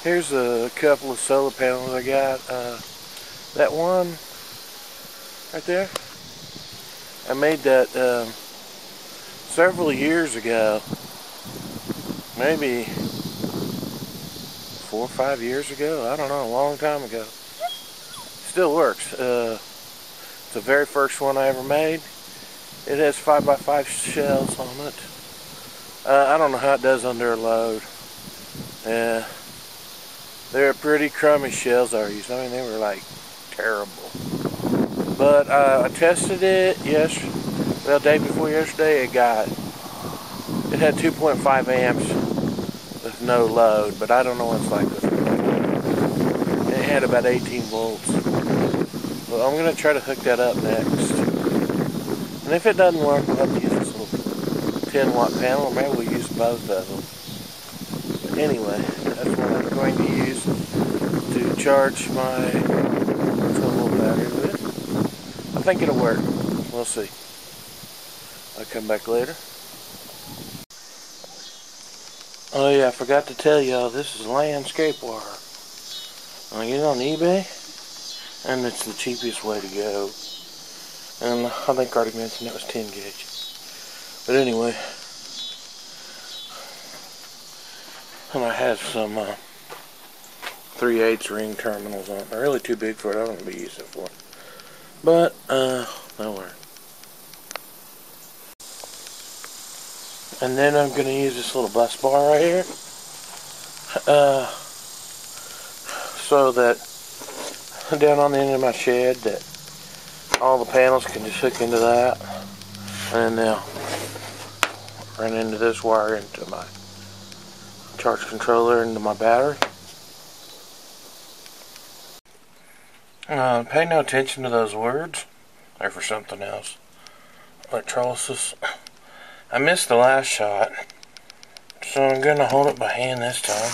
Here's a couple of solar panels I got. That one right there, I made that several years ago, maybe 4 or 5 years ago, I don't know, a long time ago. Still works. It's the very first one I ever made. It has 5x5 shells on it. I don't know how it does under a load. They're pretty crummy shells I used. I mean, they were like terrible. But I tested it the day before yesterday. It had 2.5 amps with no load, but I don't know what it's like with it. It had about 18 volts. Well, I'm going to try to hook that up next. And if it doesn't work, we'll have to use this little 10 watt panel, or maybe we'll use both of them. But anyway, that's what I'm going to use to charge my little battery with. I think it'll work. We'll see. I'll come back later. Oh yeah, I forgot to tell y'all, this is landscape wire. I get it on eBay, and it's the cheapest way to go. And I think I already mentioned it was 10 gauge. But anyway, and I have some 3/8 ring terminals on it. They're really too big for it. I don't want to be using it for it. But that'll work. And then I'm going to use this little bus bar right here, so that down on the end of my shed, that all the panels can just hook into that, and they'll run into this wire into my charge controller, into my battery. Pay no attention to those words. They're for something else. Electrolysis. I missed the last shot, so I'm going to hold it by hand this time.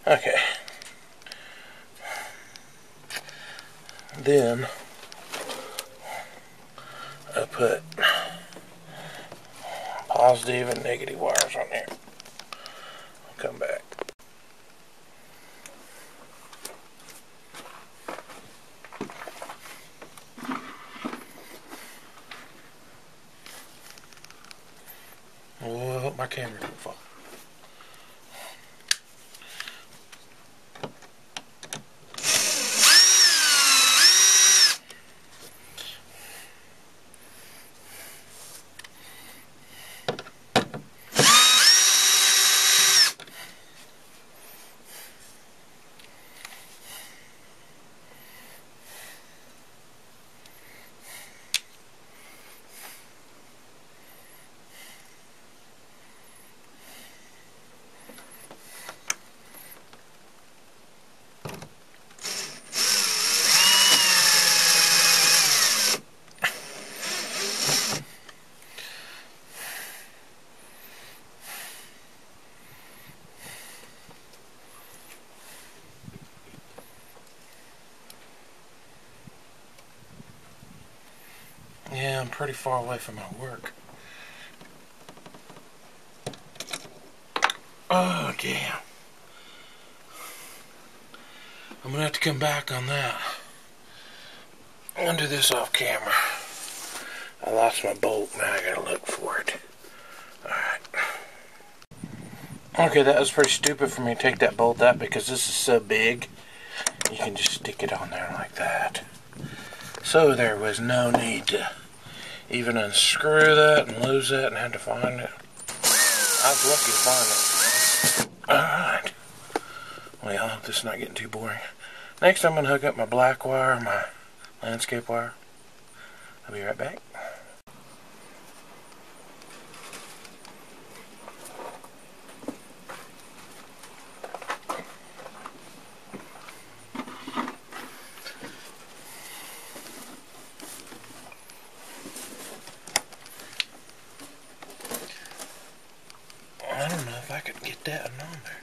Okay. Then I put positive and negative wires on there. I'll come back. Oh, I hope my camera don't fall. Yeah, I'm pretty far away from my work. Oh, damn. I'm gonna have to come back on that. I'm gonna do this off camera. I lost my bolt, now I gotta look for it. Alright. Okay, that was pretty stupid for me to take that bolt out because this is so big. You can just stick it on there like that. So there was no need to even unscrew that and lose that and had to find it. I was lucky to find it. Alright. Well, I hope this is not getting too boring. Next I'm going to hook up my black wire, my landscape wire. I'll be right back. don't know if I could get that one on there.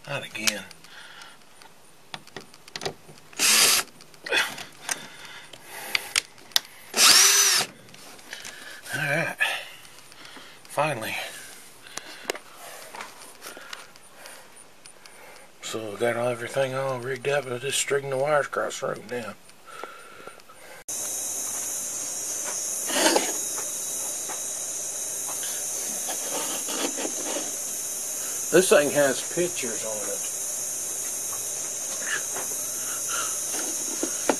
Not again. Alright. Finally. So got everything all rigged up, and just stringing the wires across the room now. This thing has pictures on it.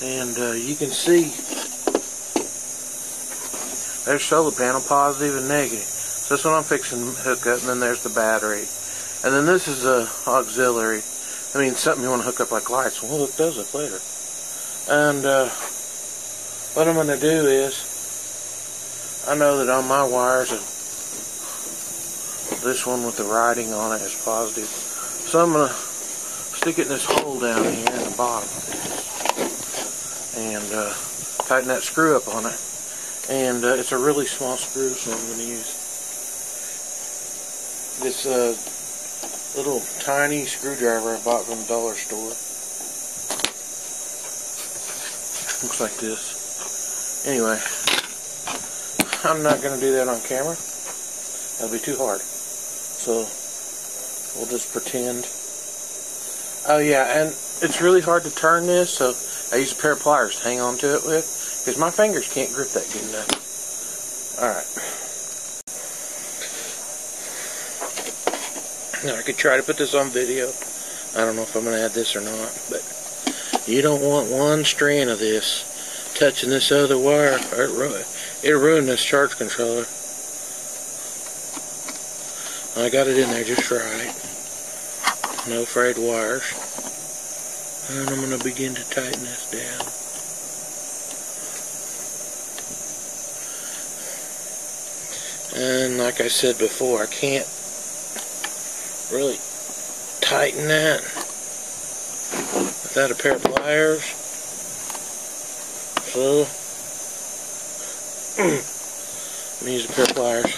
And you can see there's solar panel, positive and negative. So this one I'm fixing to hook up, and then there's the battery. And then this is a auxiliary. I mean, something you want to hook up like lights. We'll hook those up later. And what I'm going to do is, I know that on my wires, this one with the writing on it is positive. So I'm going to stick it in this hole down here in the bottom. And tighten that screw up on it. And it's a really small screw, so I'm going to use this little tiny screwdriver I bought from the dollar store. Looks like this. Anyway, I'm not going to do that on camera. That'll be too hard. So we'll just pretend. Oh yeah, and it's really hard to turn this, so I use a pair of pliers to hang on to it with, because my fingers can't grip that good enough. Alright. Now I could try to put this on video. I don't know if I'm going to add this or not, but you don't want one strand of this touching this other wire, or it'll ruin this charge controller. I got it in there just right. No frayed wires. And I'm going to begin to tighten this down. And like I said before, I can't really tighten that without a pair of pliers. So, I'm going to use a pair of pliers.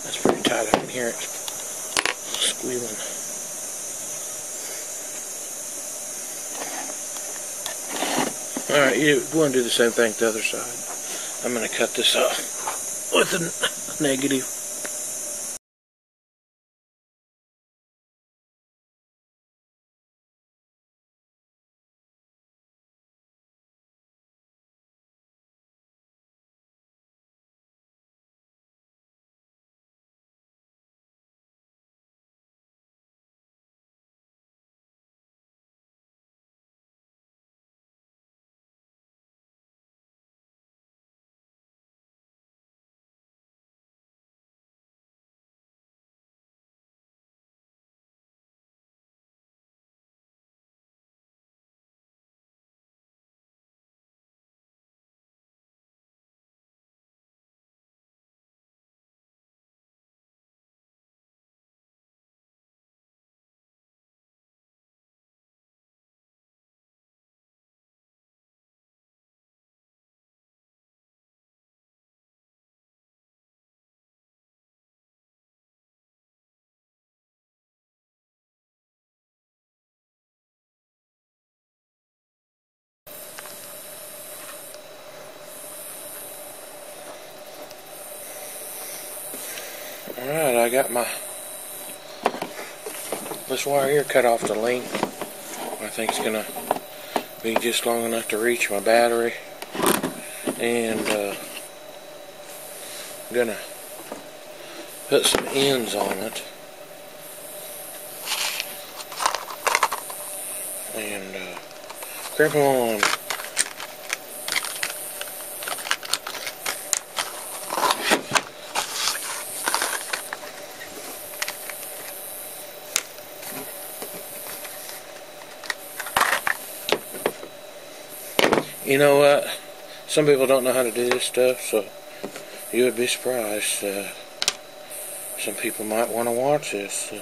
That's pretty tight. I can hear it squealing. Alright, you want to do the same thing to the other side. I'm going to cut this off with a negative. Alright, I got this wire here cut off the length. I think it's gonna be just long enough to reach my battery. And I'm gonna put some ends on it. And crimp them on. You know what? Some people don't know how to do this stuff, so you would be surprised. Some people might want to watch this and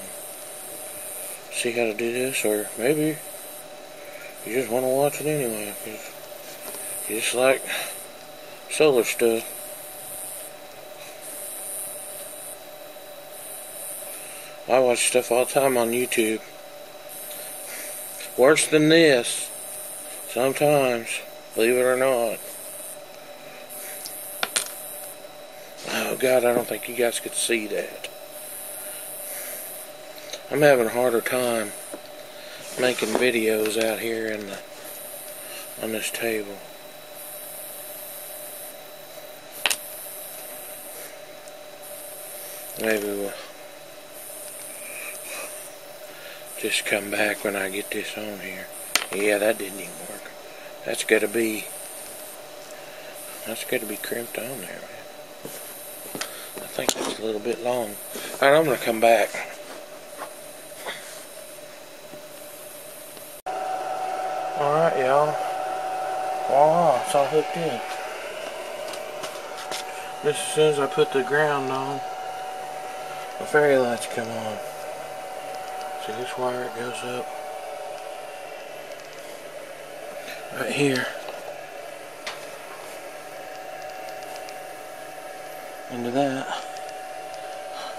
see how to do this, or maybe you just want to watch it anyway, because you just like solar stuff. I watch stuff all the time on YouTube. Worse than this, sometimes, believe it or not. Oh God, I don't think you guys could see that. I'm having a harder time making videos out here on this table. Maybe we'll just come back when I get this on here. Yeah, that didn't even work. That's gotta be crimped on there, man. I think that's a little bit long. Alright, I'm gonna come back. Alright, y'all. Voila, it's all hooked in. Just as soon as I put the ground on, the fairy lights come on. See this wire, it goes up right here into that,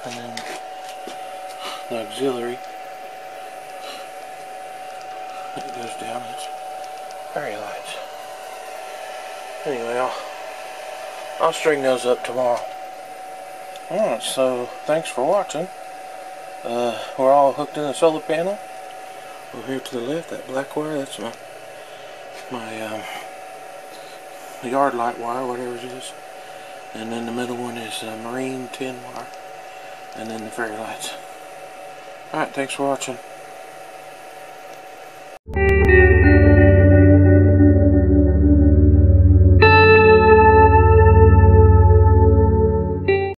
and then the auxiliary, it goes down, it's fairy lights. Anyway, I'll string those up tomorrow. Alright, so thanks for watching. We're all hooked in the solar panel. Over here to the left, that black wire, that's my yard light wire, whatever it is. And then the middle one is marine tin wire. And then the fairy lights. Alright, thanks for watching.